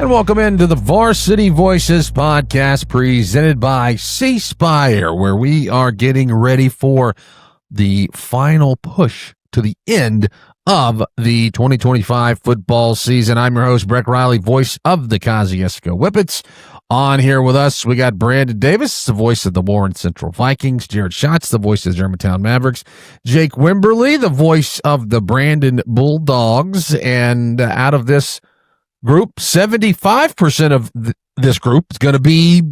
And welcome into the Varsity Voices podcast presented by C Spire, where we are getting ready for the final push to the end of the 2025 football season. I'm your host, Breck Riley, voice of the Kosciuszko Whippets. On here with us, we got Brandon Davis, the voice of the Warren Central Vikings, Jared Schatz, the voice of the Germantown Mavericks, Jake Wimberly, the voice of the Brandon Bulldogs, and out of this group, 75% of this group is going to be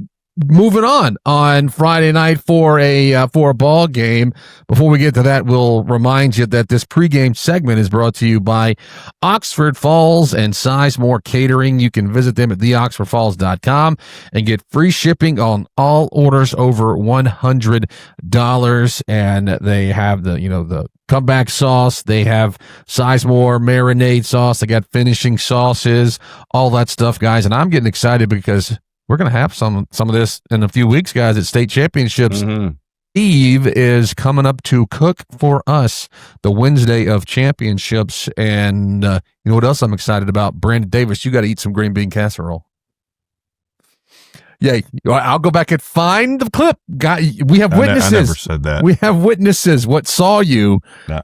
moving on Friday night for a ball game. Before we get to that, we'll remind you that this pregame segment is brought to you by Oxford Falls and Sizemore Catering. You can visit them at theoxfordfalls.com and get free shipping on all orders over $100. And they have the comeback sauce. They have Sizemore marinade sauce. They got finishing sauces, all that stuff, guys. And I'm getting excited because we're going to have some of this in a few weeks, guys, at state championships. Mm-hmm. Eve is coming up to cook for us the Wednesday of championships. And you know what else I'm excited about? Brandon Davis, you got to eat some green bean casserole. Yeah, I'll go back and find the clip. We have witnesses. I never said that. We have witnesses. What saw you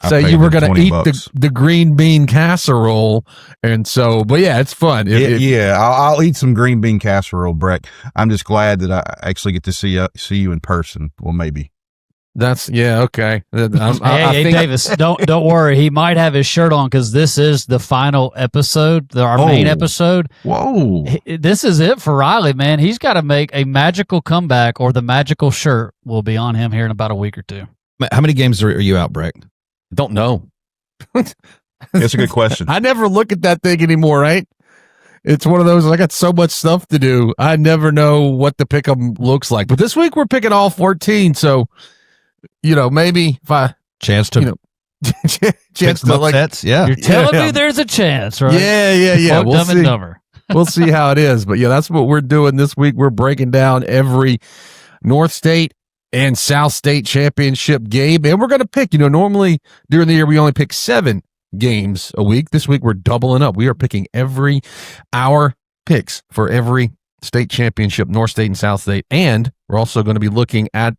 say you were going to eat the green bean casserole, and so. But yeah, it's fun. I'll eat some green bean casserole, Breck. I'm just glad that I actually get to see you in person. Well, maybe. Okay. Hey, Davis, don't worry. He might have his shirt on because this is the final episode, our main episode. Whoa! This is it for Riley, man. He's got to make a magical comeback, or the magical shirt will be on him here in about a week or two. How many games are you out, Breck? Don't know. That's a good question. I never look at that thing anymore. Right? It's one of those, I got so much stuff to do. I never know what the pick'em looks like. But this week we're picking all 14, so. Maybe if I chance to chance to like sets, yeah. You're telling me there's a chance, right? Yeah. We'll see. We'll see how it is. But yeah, that's what we're doing this week. We're breaking down every North State and South State championship game, and we're going to pick. Normally during the year we only pick 7 games a week. This week we're doubling up. We are picking our picks for every state championship, North State and South State, and we're also going to be looking at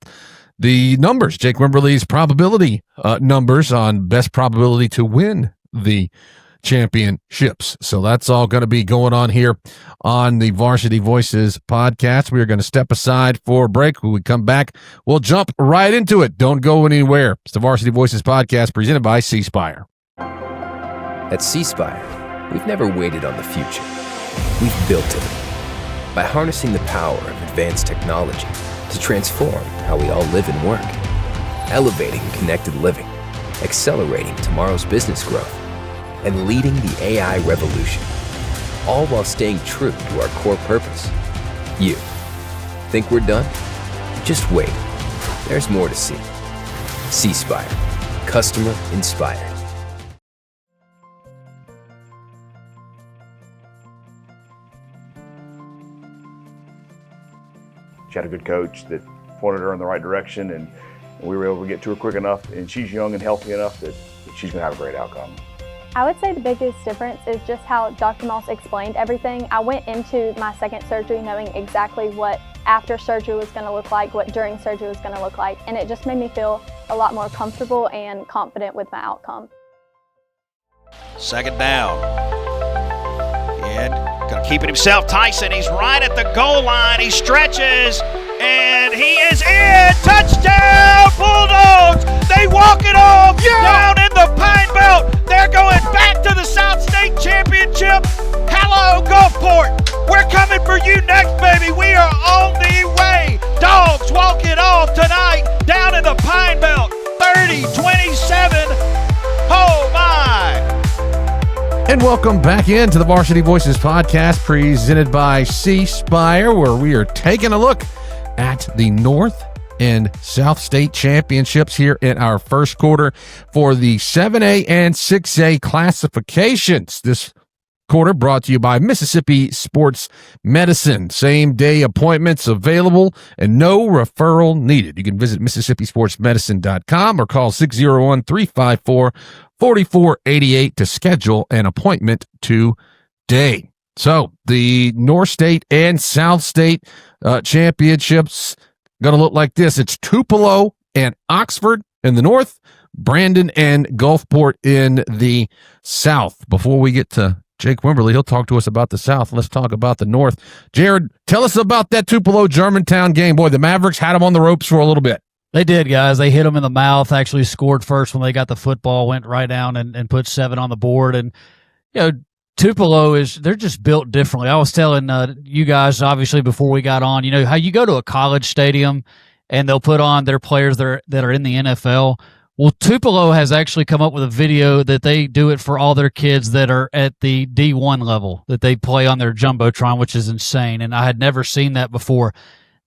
the numbers, Jake Wimberly's probability numbers on best probability to win the championships. So that's all going to be going on here on the Varsity Voices podcast. We are going to step aside for a break. When we come back, we'll jump right into it. Don't go anywhere. It's the Varsity Voices podcast presented by C Spire. At C Spire, we've never waited on the future. We've built it. By harnessing the power of advanced technology to transform how we all live and work, elevating connected living, accelerating tomorrow's business growth, and leading the AI revolution, all while staying true to our core purpose. You think we're done? Just wait. There's more to see. C Spire, customer inspired. She had a good coach that pointed her in the right direction, and we were able to get to her quick enough, and she's young and healthy enough that she's going to have a great outcome. I would say the biggest difference is just how Dr. Moss explained everything. I went into my second surgery knowing exactly what after surgery was going to look like, what during surgery was going to look like, and it just made me feel a lot more comfortable and confident with my outcome. Second down. And going to keep it himself. Tyson, he's right at the goal line. He stretches, and he is in. Touchdown, Bulldogs! They walk it off down in the Pine Belt. They're going back to the South State Championship. Hello, Gulfport. We're coming for you next, baby. We are on the way. Dogs walk it off tonight down in the Pine Belt. 30-27. Oh, my. And welcome back into the Varsity Voices podcast presented by C Spire, where we are taking a look at the North and South State Championships here in our first quarter for the 7A and 6A classifications. This quarter brought to you by Mississippi Sports Medicine. Same day appointments available and no referral needed. You can visit MississippiSportsMedicine.com or call 601-354-4488 to schedule an appointment today. So the North State and South State championships going to look like this. It's Tupelo and Oxford in the north, Brandon and Gulfport in the south. Before we get to Jake Wimberly, he'll talk to us about the south. Let's talk about the north. Jared, tell us about that Tupelo-Germantown game. Boy, the Mavericks had them on the ropes for a little bit. They did, guys. They hit them in the mouth, actually scored first when they got the football, went right down and put 7 on the board. And, Tupelo they're just built differently. I was telling you guys, obviously, before we got on, how you go to a college stadium and they'll put on their players that are in the NFL. Well, Tupelo has actually come up with a video that they do it for all their kids that are at the D1 level, that they play on their Jumbotron, which is insane. And I had never seen that before.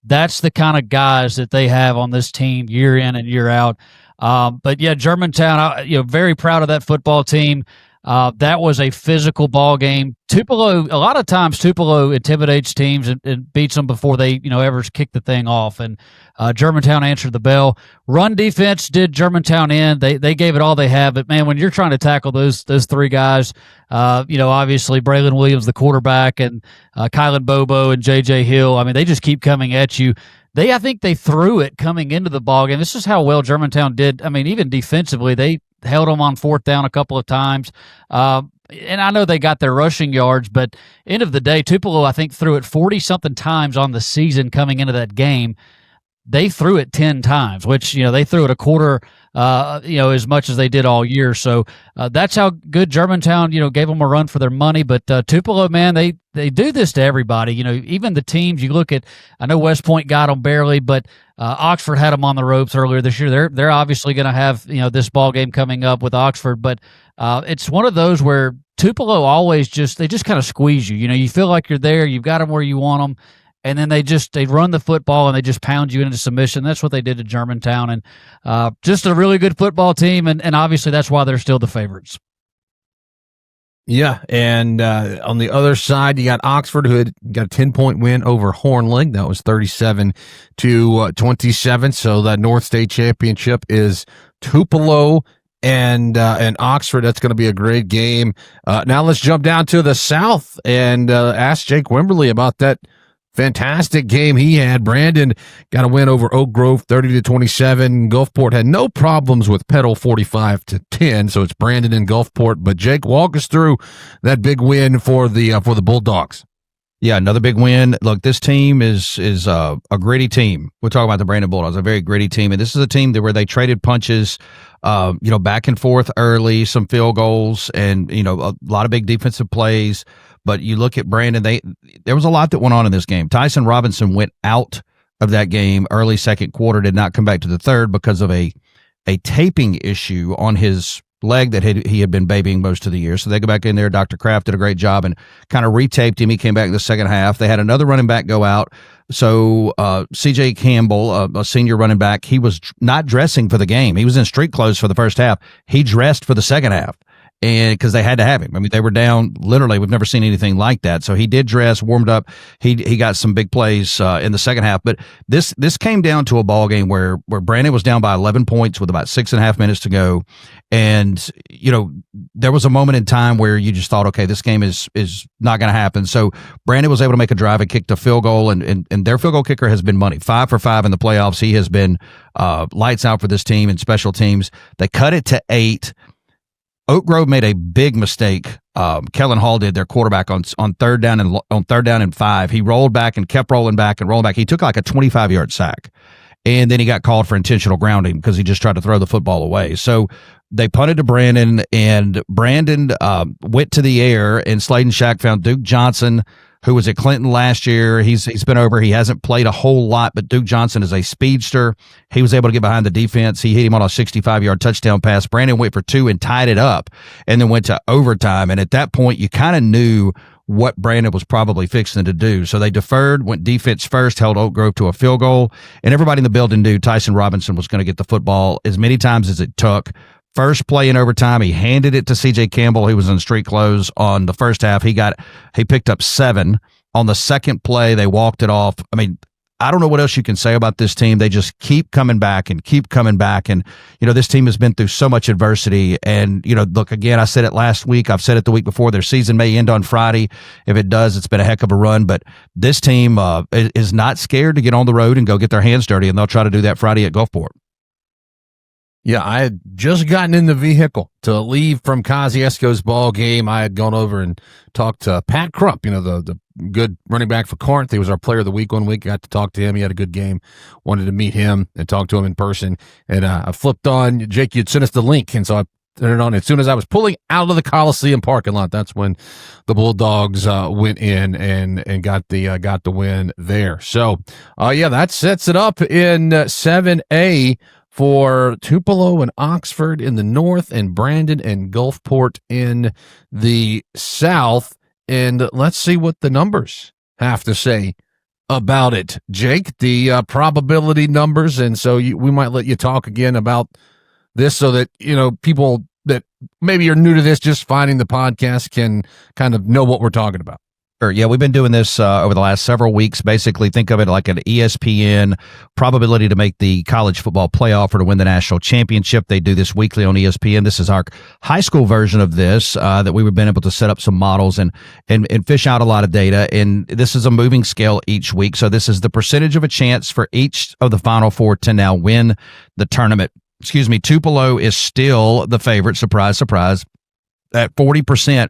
That's the kind of guys that they have on this team year in and year out. But yeah, Germantown, very proud of that football team. That was a physical ball game. Tupelo, a lot of times Tupelo intimidates teams and beats them before they, ever kick the thing off. And Germantown answered the bell. Run defense did Germantown in. They gave it all they have. But man, when you're trying to tackle those 3 guys, obviously Braylon Williams, the quarterback, and Kylan Bobo and J.J. Hill, they just keep coming at you. I think they threw it coming into the ball game. This is how well Germantown did. Even defensively, they held them on 4th down a couple of times. And I know they got their rushing yards, but end of the day, Tupelo, I think, threw it 40-something times on the season coming into that game. They threw it 10 times, which, they threw it a quarter, as much as they did all year. So that's how good Germantown, gave them a run for their money. But Tupelo, man, they do this to everybody. Even the teams you look at, I know West Point got them barely, but Oxford had them on the ropes earlier this year. They're obviously going to have, this ball game coming up with Oxford. But it's one of those where Tupelo always they just kind of squeeze you. You feel like you're there. You've got them where you want them. And then they run the football and they just pound you into submission. That's what they did to Germantown. And just a really good football team. And obviously that's why they're still the favorites. Yeah, and on the other side, you got Oxford, who had got a 10-point win over Hornling. That was 37-27. So that North State Championship is Tupelo and Oxford. That's going to be a great game. Now let's jump down to the South and ask Jake Wimberly about that fantastic game he had. Brandon got a win over Oak Grove 30-27. Gulfport had no problems with Petal 45-10. So it's Brandon and Gulfport. But Jake, walk us through that big win for the Bulldogs. Yeah, another big win. Look, this team is a gritty team. We're talking about the Brandon Bulldogs, a very gritty team. And this is a team where they traded punches, back and forth early, some field goals, and, a lot of big defensive plays. But you look at Brandon, there was a lot that went on in this game. Tyson Robinson went out of that game early second quarter, did not come back to the third because of a taping issue on his leg that he had been babying most of the year. So they go back in there. Dr. Kraft did a great job and kind of retaped him. He came back in the second half. They had another running back go out. So C.J. Campbell, a senior running back, he was not dressing for the game. He was in street clothes for the first half. He dressed for the second half. And because they had to have him. They were down literally. We've never seen anything like that. So he did dress, warmed up. He got some big plays in the second half. But this came down to a ball game where Brandon was down by 11 points with about 6.5 minutes to go. And, there was a moment in time where you just thought, okay, this game is not going to happen. So Brandon was able to make a drive and kicked a field goal. And their field goal kicker has been money. 5 for 5 in the playoffs. He has been lights out for this team and special teams. They cut it to 8. Oak Grove made a big mistake. Kellen Hall did, their quarterback, on third down and 5. He rolled back and kept rolling back and rolling back. He took like a 25-yard sack, and then he got called for intentional grounding because he just tried to throw the football away. So they punted to Brandon, and Brandon went to the air, and Sladen Shack found Duke Johnson, who was at Clinton last year. He's been over. He hasn't played a whole lot, but Duke Johnson is a speedster. He was able to get behind the defense. He hit him on a 65-yard touchdown pass. Brandon went for 2 and tied it up and then went to overtime. And at that point, you kind of knew what Brandon was probably fixing to do. So they deferred, went defense first, held Oak Grove to a field goal, and everybody in the building knew Tyson Robinson was going to get the football as many times as it took. First play in overtime, he handed it to C.J. Campbell, who was in street clothes on the first half. He picked up 7. On the second play, they walked it off. I don't know what else you can say about this team. They just keep coming back and keep coming back. And, this team has been through so much adversity. And, look, again, I said it last week. I've said it the week before. Their season may end on Friday. If it does, it's been a heck of a run. But this team is not scared to get on the road and go get their hands dirty. And they'll try to do that Friday at Gulfport. Yeah, I had just gotten in the vehicle to leave from Kosciuszko's ball game. I had gone over and talked to Pat Crump, the good running back for Corinth. He was our player of the week one week. I got to talk to him. He had a good game. Wanted to meet him and talk to him in person. And I flipped on, Jake, you'd sent us the link. And so I turned it on. As soon as I was pulling out of the Coliseum parking lot, that's when the Bulldogs went in and got the win there. So, that sets it up in 7A. For Tupelo and Oxford in the north and Brandon and Gulfport in the south. And let's see what the numbers have to say about it. Jake, the probability numbers. And so we might let you talk again about this so that, people that maybe are new to this, just finding the podcast, can kind of know what we're talking about. Yeah, we've been doing this over the last several weeks. Basically, think of it like an ESPN probability to make the college football playoff or to win the national championship. They do this weekly on ESPN. This is our high school version of this that we've been able to set up some models and fish out a lot of data. And this is a moving scale each week. So this is the percentage of a chance for each of the Final Four to now win the tournament. Tupelo is still the favorite. Surprise, surprise. At 40%.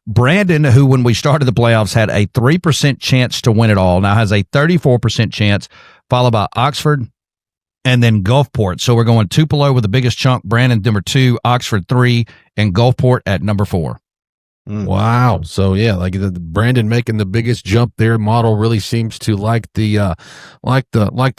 Brandon, who when we started the playoffs had a 3% chance to win it all, now has a 34% chance, followed by Oxford and then Gulfport. So we're going Tupelo with the biggest chunk, Brandon number 2, Oxford 3, and Gulfport at number 4. Wow. So like the Brandon making the biggest jump there. Model really seems to like the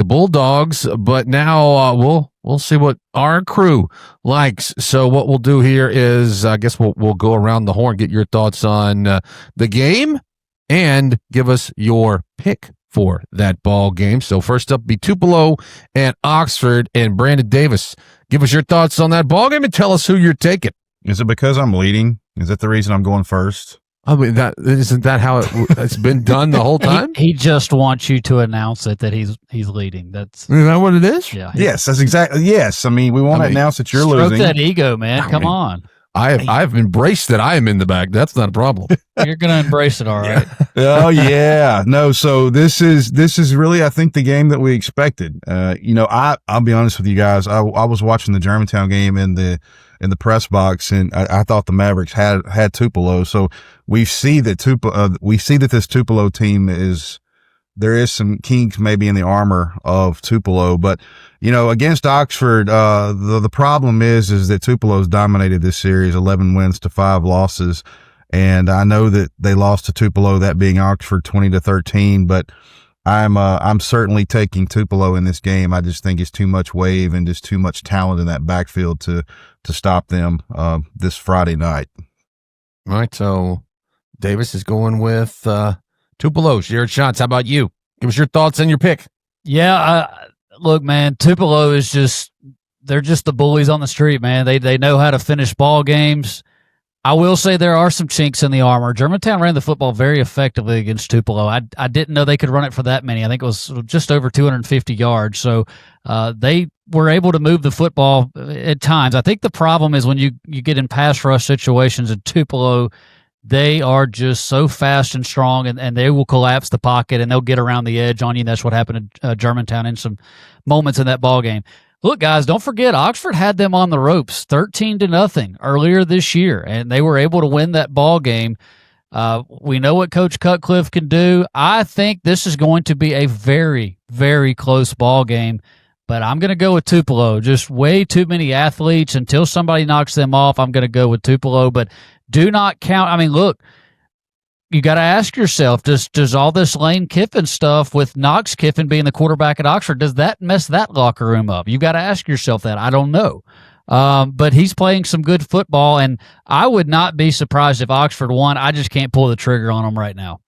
Bulldogs, but now we'll see what our crew likes. So what we'll do here is I guess we'll go around the horn, get your thoughts on the game and give us your pick for that ball game. So first up be Tupelo and Oxford, and Brandon Davis, give us your thoughts on that ball game and tell us who you're taking. Is it because I'm leading? Is that the reason I'm going first? I mean, isn't that how it's been done the whole time? He just wants you to announce it that he's leading. Is that what it is? Yeah. Yes, that's exactly. Yes, I mean we want to announce that you're losing. That ego, man. Come on. I've embraced that I am in the back. That's not a problem. You're gonna embrace it, all right. Oh yeah, no. So this is really, I think, the game that we expected. I'll be honest with you guys. I was watching the Germantown game in the press box, and I thought the Mavericks had Tupelo. So we see that this Tupelo team there is some kinks maybe in the armor of Tupelo, but against Oxford, the problem is that Tupelo's dominated this series, 11 wins to 5 losses. And I know that they lost to Tupelo, that being Oxford 20-13, but I'm certainly taking Tupelo in this game. I just think it's too much wave and just too much talent in that backfield to stop them this Friday night. All right, so Davis is going with Tupelo. Jared Schatz, how about you? Give us your thoughts and your pick. Yeah, look, man, Tupelo is they're just the bullies on the street, man. They know how to finish ball games. I will say there are some chinks in the armor. Germantown ran the football very effectively against Tupelo. I didn't know they could run it for that many. I think it was just over 250 yards. So they were able to move the football at times. I think the problem is when you get in pass rush situations in Tupelo, they are just so fast and strong, and they will collapse the pocket, and they'll get around the edge on you. That's what happened to Germantown in some moments in that ball game. Look, guys, don't forget, Oxford had them on the ropes 13-0 earlier this year, and they were able to win that ball game. We know what Coach Cutcliffe can do. I think this is going to be a very, very close ball game, but I'm going to go with Tupelo. Just way too many athletes. Until somebody knocks them off, I'm going to go with Tupelo, but do not count. I mean, look, you got to ask yourself, does all this Lane Kiffin stuff with Knox Kiffin being the quarterback at Oxford, does that mess that locker room up? You got to ask yourself that. I don't know. But he's playing some good football, and I would not be surprised if Oxford won. I just can't pull the trigger on them right now.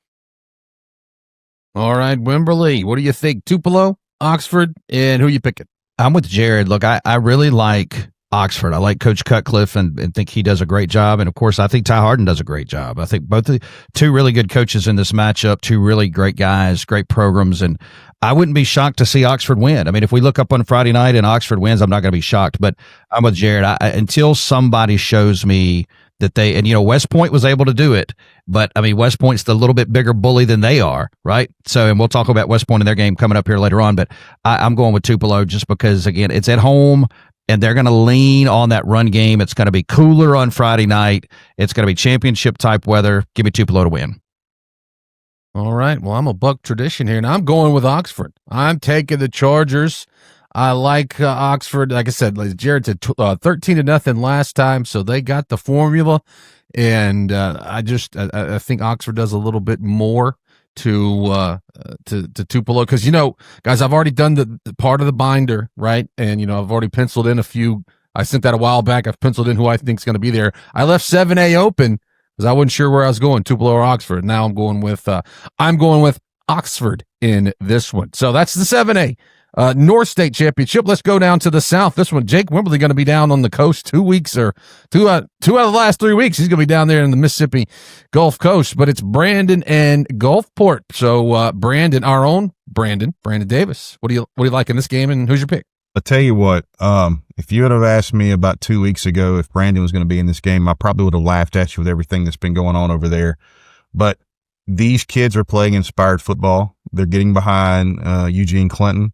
All right, Wimberly, what do you think? Tupelo, Oxford, and who you picking? I'm with Jared. Look, I really like Oxford. I like Coach Cutcliffe and think he does a great job. And, of course, I think Ty Harden does a great job. I think both the two really good coaches in this matchup, two really great guys, great programs. And I wouldn't be shocked to see Oxford win. I mean, if we look up on Friday night and Oxford wins, I'm not going to be shocked. But I'm with Jared. Until somebody shows me that they – and, West Point was able to do it. But, I mean, West Point's the little bit bigger bully than they are, right? So, and we'll talk about West Point in their game coming up here later on. But I'm going with Tupelo just because, again, it's at home. And they're going to lean on that run game. It's going to be cooler on Friday night. It's going to be championship-type weather. Give me Tupelo to win. All right. Well, I'm a buck tradition here, and I'm going with Oxford. I'm taking the Chargers. I like Oxford. Like I said, Jared said 13-0 last time, so they got the formula. And I think Oxford does a little bit more to Tupelo because guys, I've already done the part of the binder, right? And I've already penciled in a few. I sent that a while back. I've penciled in who I think is going to be there. I left 7A open because I wasn't sure where I was going, Tupelo or Oxford. Now I'm going with Oxford in this one. So that's the 7A North State Championship. Let's go down to the South. This one, Jake Wimberly going to be down on the coast 2 weeks or two out of the last 3 weeks. He's going to be down there in the Mississippi Gulf Coast, but it's Brandon and Gulfport. So Brandon, our own Brandon Davis. What do you like in this game, and who's your pick? I'll tell you what, if you would have asked me about 2 weeks ago if Brandon was going to be in this game, I probably would have laughed at you with everything that's been going on over there. But these kids are playing inspired football. They're getting behind Eugene Clinton.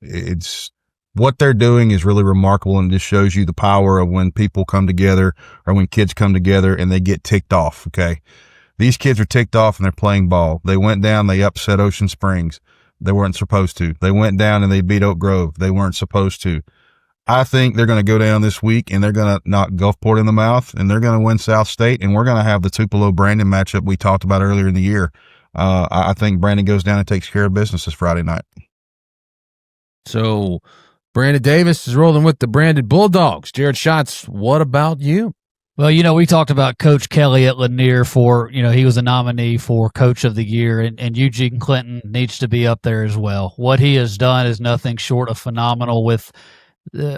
It's what they're doing is really remarkable, and just shows you the power of when people come together or when kids come together and they get ticked off. Okay. These kids are ticked off and they're playing ball. They went down, they upset Ocean Springs. They weren't supposed to. They went down and they beat Oak Grove. They weren't supposed to. I think they're going to go down this week and they're going to knock Gulfport in the mouth, and they're going to win South State, and we're going to have the Tupelo Brandon matchup we talked about earlier in the year. I think Brandon goes down and takes care of business this Friday night. So Brandon Davis is rolling with the Brandon Bulldogs. Jared Schatz, what about you? Well, we talked about Coach Kelly at Lanier for, he was a nominee for Coach of the Year, and Eugene Clinton needs to be up there as well. What he has done is nothing short of phenomenal with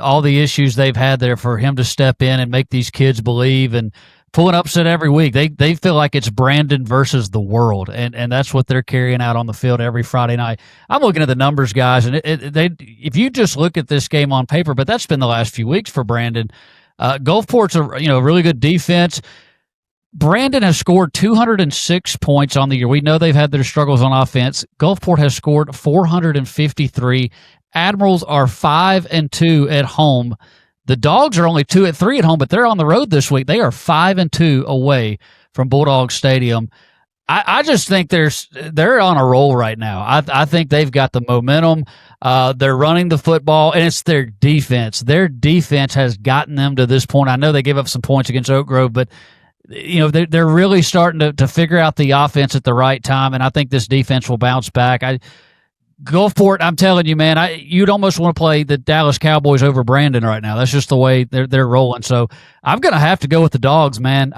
all the issues they've had there. For him to step in and make these kids believe and pull an upset every week. They feel like it's Brandon versus the world, and that's what they're carrying out on the field every Friday night. I'm looking at the numbers, guys, and if you just look at this game on paper, but that's been the last few weeks for Brandon. Gulfport's a really good defense. Brandon has scored 206 points on the year. We know they've had their struggles on offense. Gulfport has scored 453. Admirals are 5-2 at home. The Dogs are only 2-3 at home, but they're on the road this week. They are 5-2 away from Bulldog Stadium. I just think they're on a roll right now. I think they've got the momentum. They're running the football, and it's their defense. Their defense has gotten them to this point. I know they gave up some points against Oak Grove, but they're really starting to figure out the offense at the right time, and I think this defense will bounce back. Gulfport, I'm telling you, man, you'd almost want to play the Dallas Cowboys over Brandon right now. That's just the way they're rolling. So I'm going to have to go with the Dogs, man.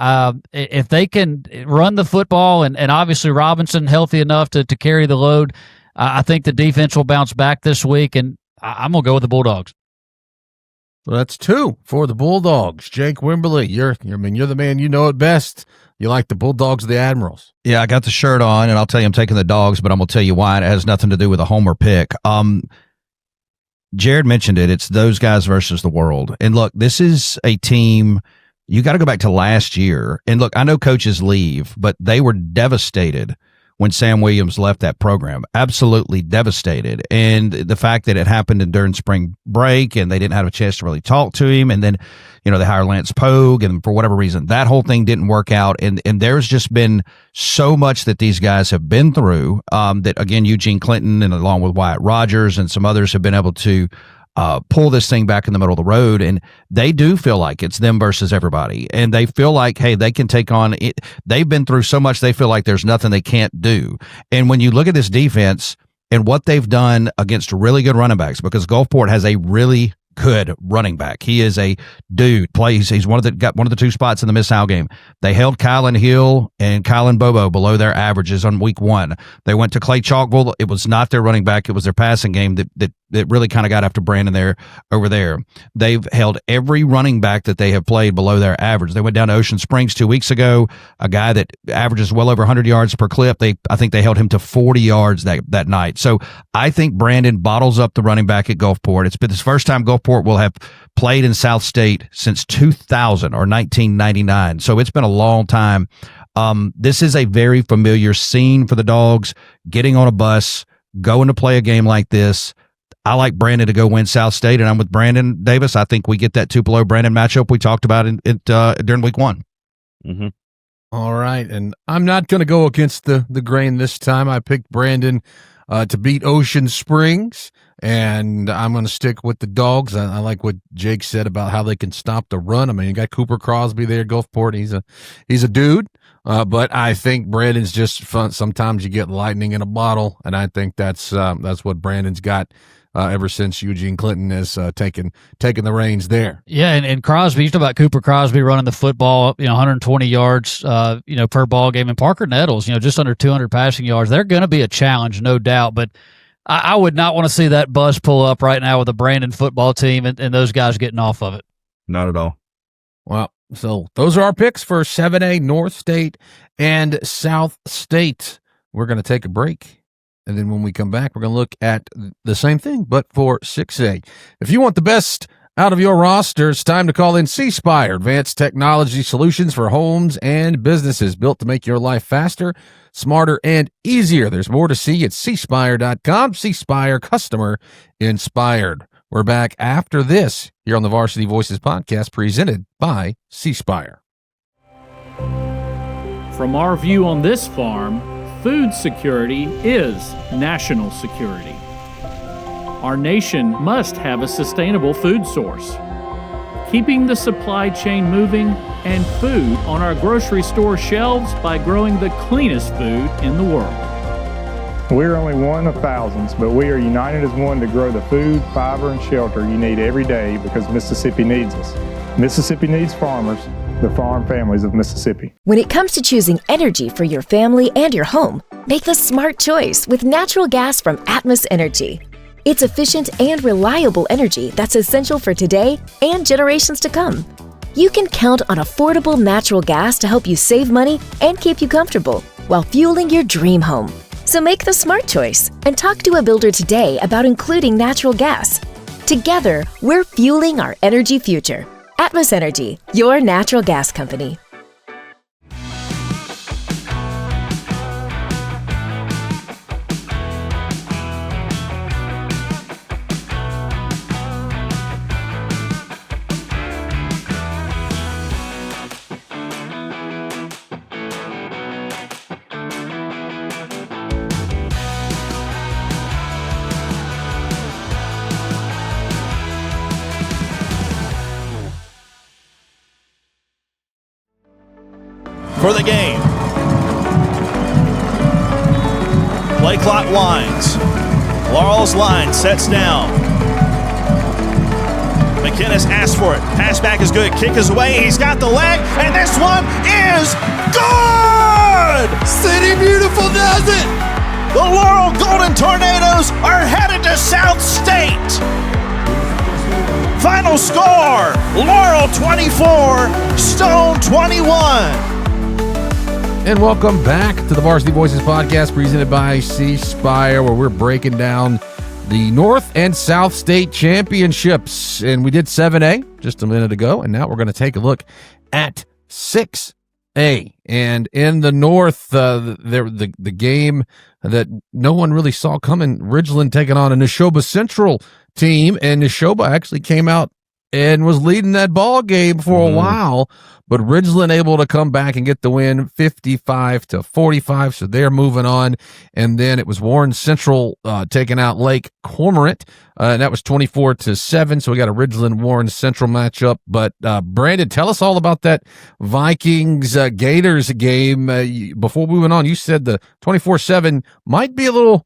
If they can run the football and obviously Robinson healthy enough to carry the load, I think the defense will bounce back this week, and I'm going to go with the Bulldogs. Well, that's 2 for the Bulldogs. Jake Wimberly, you're the man, you know it best. You like the Bulldogs or the Admirals? Yeah, I got the shirt on, and I'll tell you I'm taking the Dogs, but I'm going to tell you why. It has nothing to do with a homer pick. Jared mentioned it. It's those guys versus the world. And look, this is a team, you got to go back to last year. And look, I know coaches leave, but they were devastated when Sam Williams left that program. Absolutely devastated. And the fact that it happened during spring break and they didn't have a chance to really talk to him, and then they hire Lance Pogue, and for whatever reason that whole thing didn't work out, and there's just been so much that these guys have been through, that again Eugene Clinton and along with Wyatt Rogers and some others have been able to pull this thing back in the middle of the road, and they do feel like it's them versus everybody, and they feel like, hey, they can take on it. They've been through so much, they feel like there's nothing they can't do. And when you look at this defense and what they've done against really good running backs, because Gulfport has a really good running back. He is a dude. He's got one of the 2 spots in the Miss-Hal game. They held Kylan Hill and Kylan Bobo below their averages on week 1. They went to Clay Chalkville. It was not their running back. It was their passing game that that really kind of got after Brandon over there. They've held every running back that they have played below their average. They went down to Ocean Springs 2 weeks ago, a guy that averages well over 100 yards per clip. I think they held him to 40 yards that night. So I think Brandon bottles up the running back at Gulfport. It's been the first time Gulfport will have played in South State since 2000 or 1999. So it's been a long time. This is a very familiar scene for the Dogs, getting on a bus, going to play a game like this. I like Brandon to go win South State, and I'm with Brandon Davis. I think we get that Tupelo-Brandon matchup we talked about during week one. Mm-hmm. All right, and I'm not going to go against the grain this time. I picked Brandon to beat Ocean Springs, and I'm going to stick with the Dogs. I like what Jake said about how they can stop the run. I mean, you got Cooper Crosby there, Gulfport. He's a dude. But I think Brandon's just fun. Sometimes you get lightning in a bottle, and I think that's what Brandon's got ever since Eugene Clinton has taken the reins there. Yeah, and Crosby, you talk about Cooper Crosby running the football, 120 yards, per ball game, and Parker Nettles, just under 200 passing yards. They're going to be a challenge, no doubt. But I would not want to see that bus pull up right now with the Brandon football team and those guys getting off of it. Not at all. Well, so those are our picks for 7A, North State, and South State. We're going to take a break, and then when we come back, we're going to look at the same thing, but for 6A. If you want the best out of your roster, it's time to call in C Spire, advanced technology solutions for homes and businesses, built to make your life faster, smarter, and easier. There's more to see at cspire.com. C Spire, customer inspired. We're back after this here on the Varsity Voices podcast presented by C Spire. From our view on this farm, food security is national security. Our nation must have a sustainable food source. Keeping the supply chain moving and food on our grocery store shelves by growing the cleanest food in the world. We're only one of thousands, but we are united as one to grow the food, fiber, and shelter you need every day because Mississippi needs us. Mississippi needs farmers, the farm families of Mississippi. When it comes to choosing energy for your family and your home, make the smart choice with natural gas from Atmos Energy. It's efficient and reliable energy that's essential for today and generations to come. You can count on affordable natural gas to help you save money and keep you comfortable while fueling your dream home. So make the smart choice and talk to a builder today about including natural gas. Together, we're fueling our energy future. Atmos Energy, your natural gas company. For the game. Play clock winds. Laurel's line sets down. McInnes asks for it. Pass back is good. Kick is away. He's got the leg, and this one is good! City Beautiful does it! The Laurel Golden Tornadoes are headed to South State. Final score, Laurel 24, Stone 21. And welcome back to the Varsity Voices podcast presented by C Spire, where we're breaking down the North and South State championships. And we did 7A just a minute ago, and now we're going to take a look at 6A. And in the North, the game that no one really saw coming, Ridgeland taking on a Neshoba Central team, and Neshoba actually came out and was leading that ball game for a while, but Ridgeland able to come back and get the win 55-45, so they're moving on. And then it was Warren Central taking out Lake Cormorant, and that was 24-7, so we got a Ridgeland-Warren Central matchup. But Brandon, tell us all about that Vikings-Gators game. Before we went on, you said the 24-7 might be a little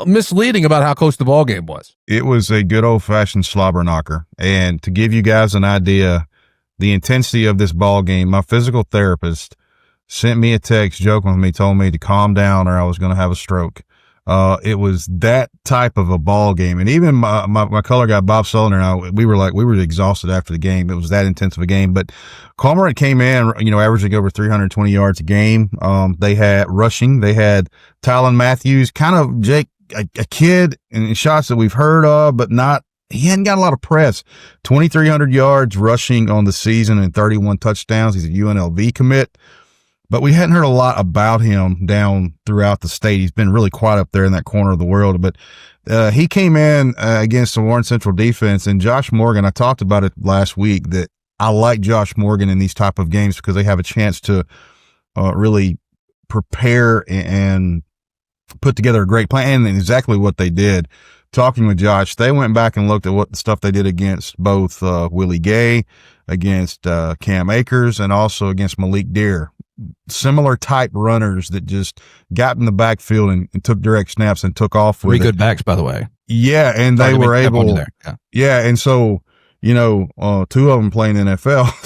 misleading about how close the ball game was. It was a good old-fashioned slobber knocker. And to give you guys an idea, the intensity of this ball game, my physical therapist sent me a text joking with me, told me to calm down or I was going to have a stroke. It was that type of a ball game. And even my color guy, Bob Sullivan, and I, we were exhausted after the game. It was that intense of a game. But Cormorant came in, averaging over 320 yards a game. They had rushing. They had Tylen Matthews, kind of Jake, a kid in shots that we've heard of, but he hadn't got a lot of press. 2,300 yards rushing on the season and 31 touchdowns. He's a UNLV commit. But we hadn't heard a lot about him down throughout the state. He's been really quiet up there in that corner of the world. But he came in against the Warren Central defense, and Josh Morgan, I talked about it last week, that I like Josh Morgan in these type of games because they have a chance to really prepare and put together a great plan, and exactly what they did. Talking with Josh, they went back and looked at what the stuff they did against both Willie Gay, against Cam Akers, and also against Malik Deer. Similar type runners that just got in the backfield and took direct snaps and took off with Three good backs, by the way. Yeah, and they were able. Yeah, and so two of them playing NFL.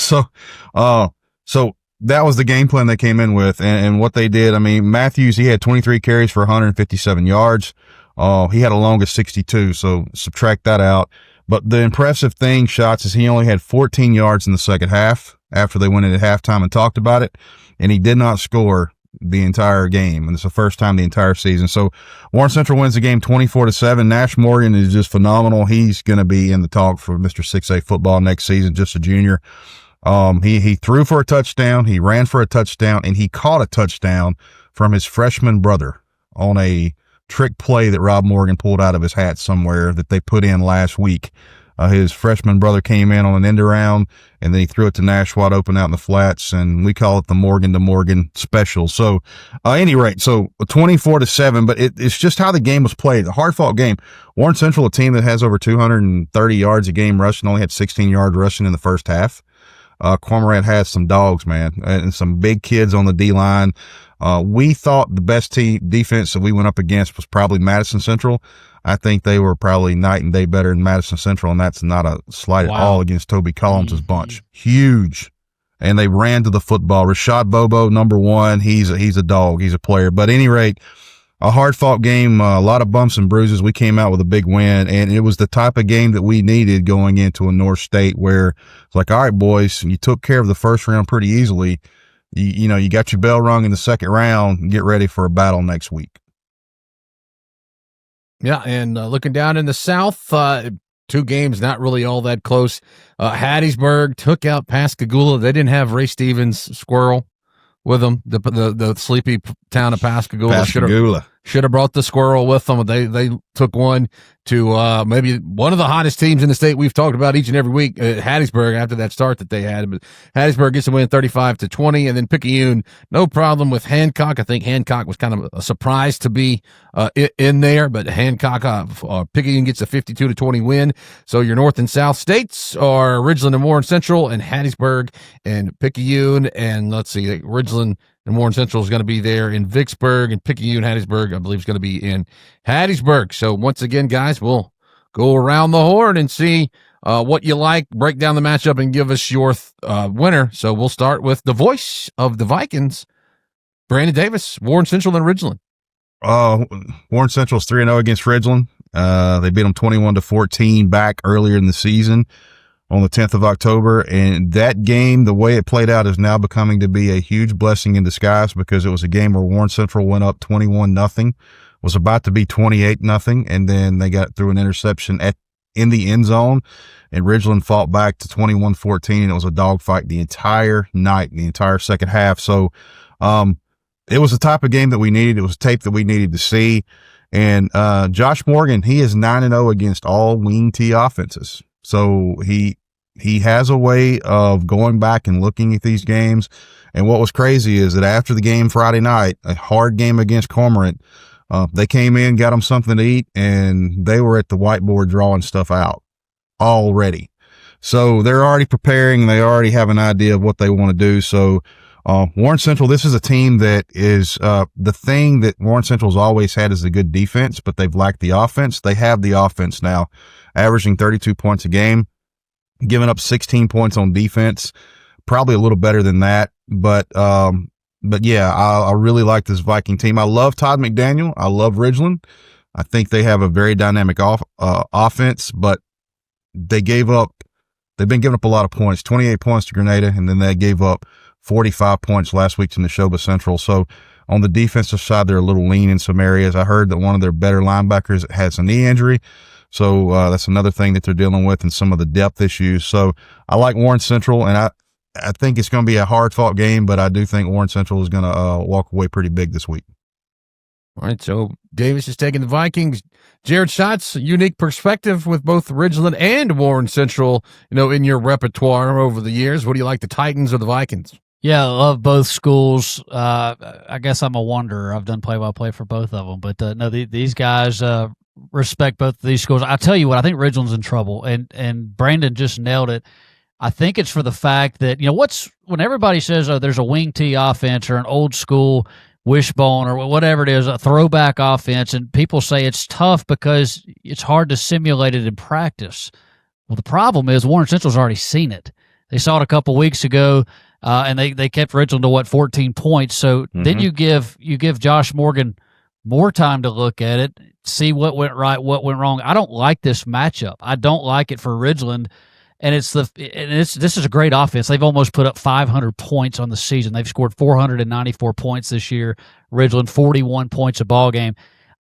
So that was the game plan they came in with, and what they did. I mean, Matthews, he had 23 carries for 157 yards. He had a long of 62, so subtract that out. But the impressive thing, Shots, is he only had 14 yards in the second half after they went in at halftime and talked about it, and he did not score the entire game, and it's the first time the entire season. So Warren Central wins the game 24-7. Nash Morgan is just phenomenal. He's going to be in the talk for Mr. 6A football next season, just a junior. He threw for a touchdown, he ran for a touchdown, and he caught a touchdown from his freshman brother on a trick play that Rob Morgan pulled out of his hat somewhere that they put in last week. His freshman brother came in on an end around, and then he threw it to Nash wide open out in the flats, and we call it the Morgan to Morgan special. So, at any rate, so 24-7, but it's just how the game was played. A hard-fought game. Warren Central, a team that has over 230 yards a game rushing, only had 16 yards rushing in the first half. Cormorant has some dogs, man, and some big kids on the D-line. We thought the best defense that we went up against was probably Madison Central. I think they were probably night and day better than Madison Central, and that's not a slight at all against Toby Collins' bunch. Huge. And they ran to the football. Rashad Bobo, number one, he's a dog. He's a player. But at any rate, a hard-fought game, a lot of bumps and bruises. We came out with a big win, and it was the type of game that we needed going into a North State where it's like, all right, boys, you took care of the first round pretty easily. You got your bell rung in the second round. Get ready for a battle next week. Yeah, and looking down in the South, two games not really all that close. Hattiesburg took out Pascagoula. They didn't have Ray Stevens Squirrel with them. The sleepy town of Pascagoula. Should have brought the Squirrel with them. They took one to maybe one of the hottest teams in the state we've talked about each and every week, Hattiesburg, after that start that they had. But Hattiesburg gets to win 35-20, and then Picayune, no problem with Hancock. I think Hancock was kind of a surprise to be in there, but Hancock, Picayune gets a 52-20 win. So your North and South states are Ridgeland and Warren Central, and Hattiesburg and Picayune, and let's see, Ridgeland and Warren Central is going to be there in Vicksburg, and Picayune, Hattiesburg, I believe, is going to be in Hattiesburg. So once again, guys, we'll go around the horn and see what you like, break down the matchup, and give us your winner. So we'll start with the voice of the Vikings, Brandon Davis, Warren Central and Ridgeland. Warren Central's 3-0 against Ridgeland. They beat them 21-14 back earlier in the season on the 10th of October. And that game, the way it played out, is now becoming to be a huge blessing in disguise, because it was a game where Warren Central went up 21-0, was about to be 28-0, and then they got through an interception in the end zone, and Ridgeland fought back to 21-14, and it was a dogfight the entire night, the entire second half. So it was the type of game that we needed. It was tape that we needed to see. And Josh Morgan, he is 9-0 against all wing T offenses. So he has a way of going back and looking at these games. And what was crazy is that after the game Friday night, a hard game against Cormorant, they came in, got them something to eat, and they were at the whiteboard drawing stuff out already. So they're already preparing. They already have an idea of what they want to do. So Warren Central, this is a team that is the thing that Warren Central's always had is a good defense, but they've lacked the offense. They have the offense now, averaging 32 points a game, giving up 16 points on defense, probably a little better than that. But yeah, I really like this Viking team. I love Todd McDaniel. I love Ridgeland. I think they have a very dynamic offense, but they've been giving up a lot of points, 28 points to Grenada, and then they gave up 45 points last week to Neshoba Central. So on the defensive side, they're a little lean in some areas. I heard that one of their better linebackers has a knee injury. So that's another thing that they're dealing with, and some of the depth issues. So I like Warren Central, and I think it's going to be a hard-fought game, but I do think Warren Central is going to walk away pretty big this week. All right, so Davis is taking the Vikings. Jared Schatz, unique perspective with both Ridgeland and Warren Central, in your repertoire over the years. What do you like, the Titans or the Vikings? Yeah, I love both schools. I guess I'm a wanderer. I've done play-by-play for both of them. But, no, these guys respect both of these schools. I'll tell you what, I think Ridgeland's in trouble, and Brandon just nailed it. I think it's for the fact that, when everybody says, there's a wing T offense or an old school wishbone or whatever it is, a throwback offense, and people say it's tough because it's hard to simulate it in practice. Well, the problem is Warren Central's already seen it. They saw it a couple weeks ago, and they kept Ridgeland to 14 points. So then you give Josh Morgan more time to look at it, see what went right, what went wrong. I don't like this matchup. I don't like it for Ridgeland. And this is a great offense. They've almost put up 500 points on the season. They've scored 494 points this year. Ridgeland 41 points a ball game.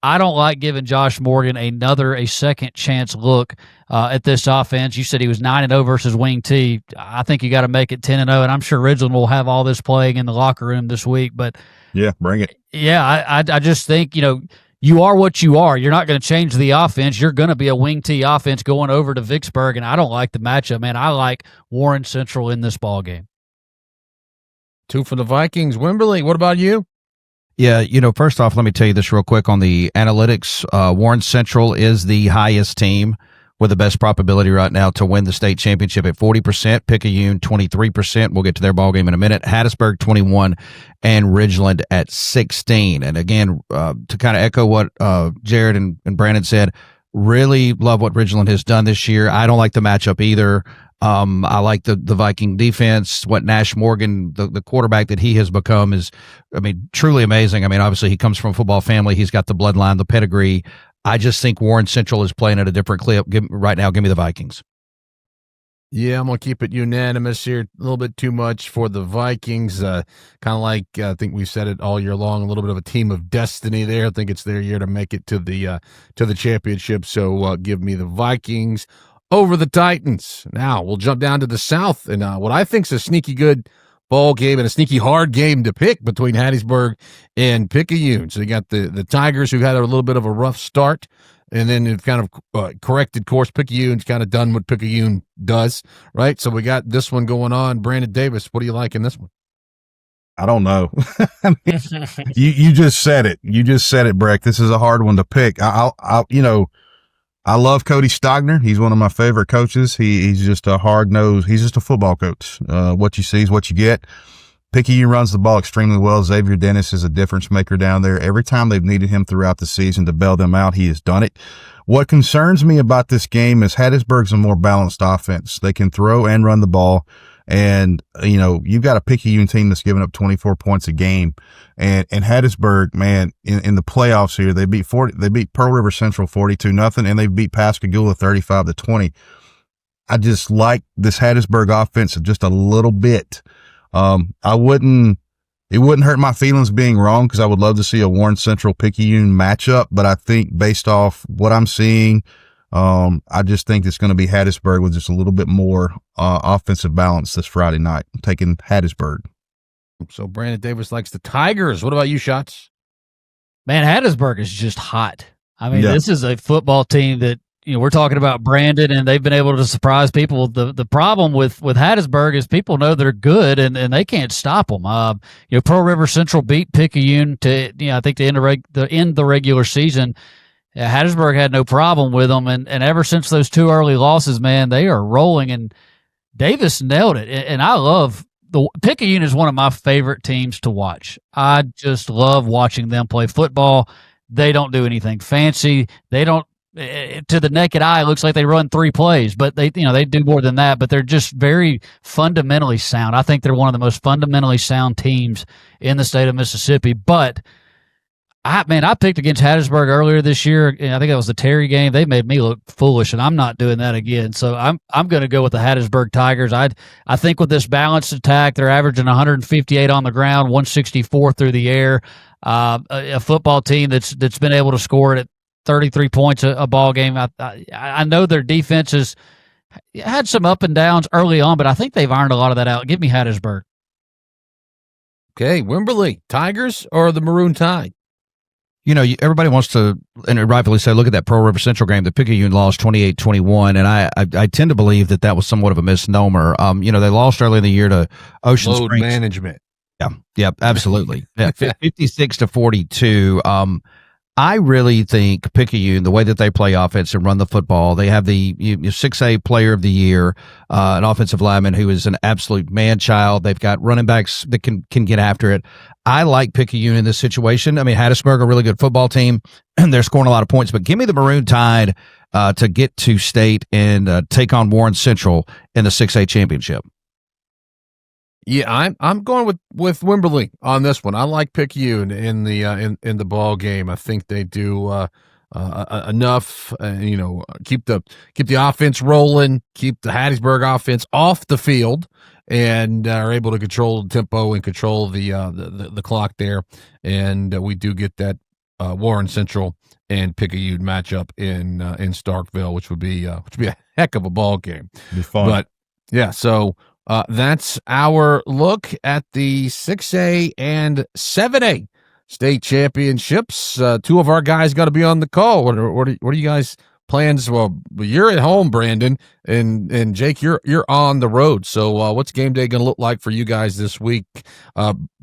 I don't like giving Josh Morgan a second chance look at this offense. You said he was 9-0 versus wing T. I think you got to make it 10-0, and I'm sure Ridgeland will have all this playing in the locker room this week. But yeah, bring it. Yeah, I just think you are what you are. You're not going to change the offense. You're going to be a wing T offense going over to Vicksburg, and I don't like the matchup, man. I like Warren Central in this ball game. 2 for the Vikings. Wimberly, what about you? Yeah, first off, let me tell you this real quick on the analytics. Warren Central is the highest team with the best probability right now to win the state championship at 40%, Picayune 23%. We'll get to their ball game in a minute. Hattiesburg 21%, and Ridgeland at 16%. And again, to kind of echo what Jared and Brandon said, really love what Ridgeland has done this year. I don't like the matchup either. I like the Viking defense. What Nash Morgan, the quarterback that he has become is, truly amazing. Obviously he comes from a football family. He's got the bloodline, the pedigree. I just think Warren Central is playing at a different clip. Right now, give me the Vikings. Yeah, I'm going to keep it unanimous here. A little bit too much for the Vikings. Kind of like, I think we've said it all year long, a little bit of a team of destiny there. I think it's their year to make it to the championship. So give me the Vikings over the Titans. Now we'll jump down to the South, and what I think is a sneaky good ball game and a sneaky hard game to pick between Hattiesburg and Picayune. So you got the Tigers, who had a little bit of a rough start, and then it kind of corrected course. Picayune's kind of done what Picayune does, right? So we got this one going on. Brandon Davis, what do you like in this one? I don't know. You just said it. You just said it, Breck. This is a hard one to pick. I love Cody Stogner. He's one of my favorite coaches. He's just a hard-nosed. He's just a football coach. What you see is what you get. Picayune runs the ball extremely well. Xavier Dennis is a difference maker down there. Every time they've needed him throughout the season to bail them out, he has done it. What concerns me about this game is Hattiesburg's a more balanced offense. They can throw and run the ball. And, you've got a Picayune team that's giving up 24 points a game. And Hattiesburg, man, in the playoffs here, they beat Pearl River Central 42-0, and they beat Pascagoula 35-20. I just like this Hattiesburg offense just a little bit. It wouldn't hurt my feelings being wrong, because I would love to see a Warren Central Picayune matchup. But I think based off what I'm seeing, I just think it's going to be Hattiesburg with just a little bit more offensive balance this Friday night. I'm taking Hattiesburg. So Brandon Davis likes the Tigers. What about you, Shots? Man, Hattiesburg is just hot. This is a football team that, we're talking about Brandon, and they've been able to surprise people. The problem with Hattiesburg is people know they're good, and they can't stop them. Pearl River Central beat Picayune to, I think to end the regular season. Hattiesburg had no problem with them, and ever since those 2 early losses, man, they are rolling, and Davis nailed it. And I love Picayune is one of my favorite teams to watch. I just love watching them play football. They don't do anything fancy. They don't to the naked eye, it looks like they run 3 plays, but they do more than that. But they're just very fundamentally sound. I think they're one of the most fundamentally sound teams in the state of Mississippi. But I picked against Hattiesburg earlier this year. I think that was the Terry game. They made me look foolish, and I'm not doing that again. So I'm going to go with the Hattiesburg Tigers. I think with this balanced attack, they're averaging 158 on the ground, 164 through the air. A football team that's been able to score at 33 points a ball game. I know their defense has had some up and downs early on, but I think they've ironed a lot of that out. Give me Hattiesburg. Okay, Wimberley, Tigers or the Maroon Tide? Everybody wants to, and rightfully say, look at that Pearl River Central game. The Picayune lost 28-21, and I tend to believe that was somewhat of a misnomer. They lost early in the year to Ocean Load Springs. management. Yeah, absolutely. Yeah, 56-42. I really think Picayune, the way that they play offense and run the football, they have the 6A player of the year, an offensive lineman who is an absolute man-child. They've got running backs that can get after it. I like Picayune in this situation. I mean, Hattiesburg, a really good football team, and they're scoring a lot of points. But give me the Maroon Tide to get to state and take on Warren Central in the 6A championship. Yeah, I'm going with Wimberley on this one. I like Picayune in the ball game. I think they do enough. Keep the offense rolling, keep the Hattiesburg offense off the field, and are able to control the tempo and control the clock there. And we do get that Warren Central and Picayune matchup in Starkville, which would be a heck of a ball game. Be fun. But yeah, so. That's our look at the 6A and 7A state championships. 2 of our guys got to be on the call. What are you guys' plans? Well, you're at home, Brandon, and Jake, you're on the road. So, what's game day going to look like for you guys this week?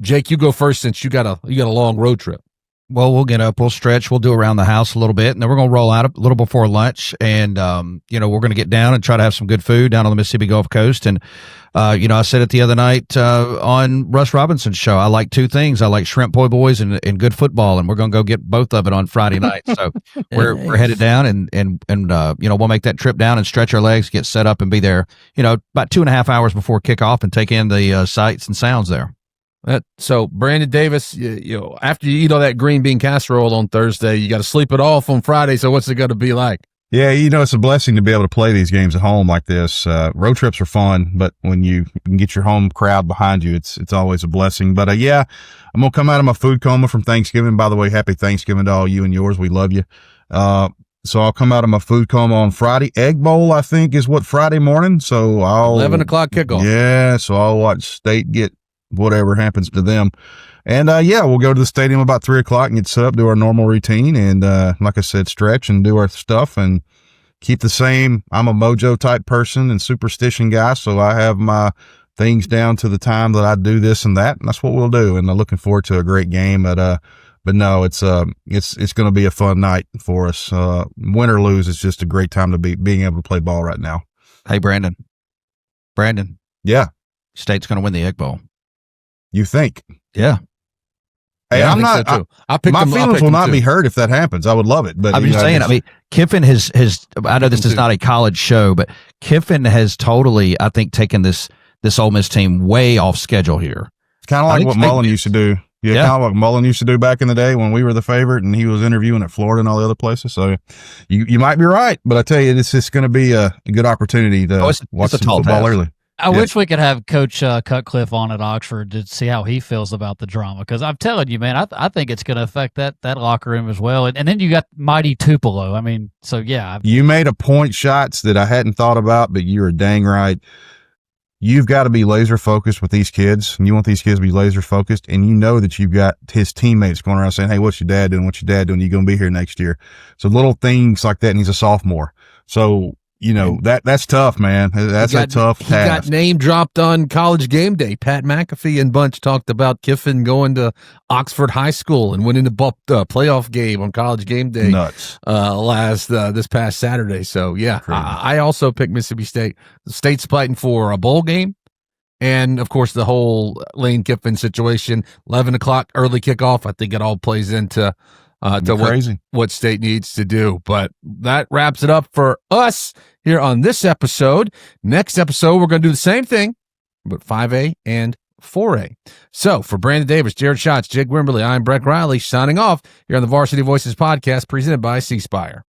Jake, you go first since you got a long road trip. Well, we'll get up, we'll stretch, we'll do around the house a little bit, and then we're going to roll out a little before lunch. And, we're going to get down and try to have some good food down on the Mississippi Gulf Coast. And, I said it the other night on Russ Robinson's show. I like 2 things. I like shrimp po' boys and good football, and we're going to go get both of it on Friday night. So we're headed down and we'll make that trip down and stretch our legs, get set up and be there, about 2.5 hours before kickoff and take in the sights and sounds there. So Brandon Davis, after you eat all that green bean casserole on Thursday, you got to sleep it off on Friday. So what's it going to be like? Yeah, it's a blessing to be able to play these games at home like this. Road trips are fun, but when you can get your home crowd behind you, it's always a blessing. But I'm gonna come out of my food coma from Thanksgiving. By the way, happy Thanksgiving to all you and yours. We love you. So I'll come out of my food coma on Friday. Egg Bowl, I think, is what, Friday morning. So 11 o'clock kickoff. Yeah, so I'll watch State get whatever happens to them. And we'll go to the stadium about 3 o'clock and get set up, do our normal routine, and like I said, stretch and do our stuff and keep the same. I'm a mojo type person and superstition guy, so I have my things down to the time that I do this and that, and that's what we'll do. And I'm looking forward to a great game. But no, it's going to be a fun night for us. Win or lose, it's just a great time to being able to play ball right now. Hey, Brandon. Yeah. State's going to win the Egg Bowl. You think? Yeah. Hey, Yeah, I'm not. so My feelings will not be hurt if that happens. I would love it, but I'm just saying. Kiffin has. I know this is not a college show, but Kiffin has totally, I think, taken this Ole Miss team way off schedule here. It's kind of like what Mullen used to do. Yeah, kind of like Mullen used to do back in the day when we were the favorite, and he was interviewing at Florida and all the other places. So you might be right, but I tell you, it's just going to be a good opportunity to watch some football early. I wish we could have Coach Cutcliffe on at Oxford to see how he feels about the drama, because I'm telling you, man, I think it's going to affect that locker room as well. And then you got mighty Tupelo. I mean, so yeah. You made a point, Shots, that I hadn't thought about, but you were dang right. You've got to be laser focused with these kids, and you want these kids to be laser focused, and you know that you've got his teammates going around saying, hey, what's your dad doing? What's your dad doing? You're going to be here next year. So little things like that, and he's a sophomore. So, that's tough, man. That's a tough task. He got name dropped on College Game Day. Pat McAfee and Bunch talked about Kiffin going to Oxford High School and winning the playoff game on College Game Day. Nuts. This past Saturday. So yeah, I also picked Mississippi State. The State's fighting for a bowl game, and of course the whole Lane Kiffin situation. 11 o'clock early kickoff. I think it all plays into to what state needs to do. But that wraps it up for us here on this episode. Next episode, we're going to do the same thing, but 5A and 4A. So for Brandon Davis, Jared Schatz, Jake Wimberly, I'm Brett Riley signing off here on the Varsity Voices podcast presented by C Spire.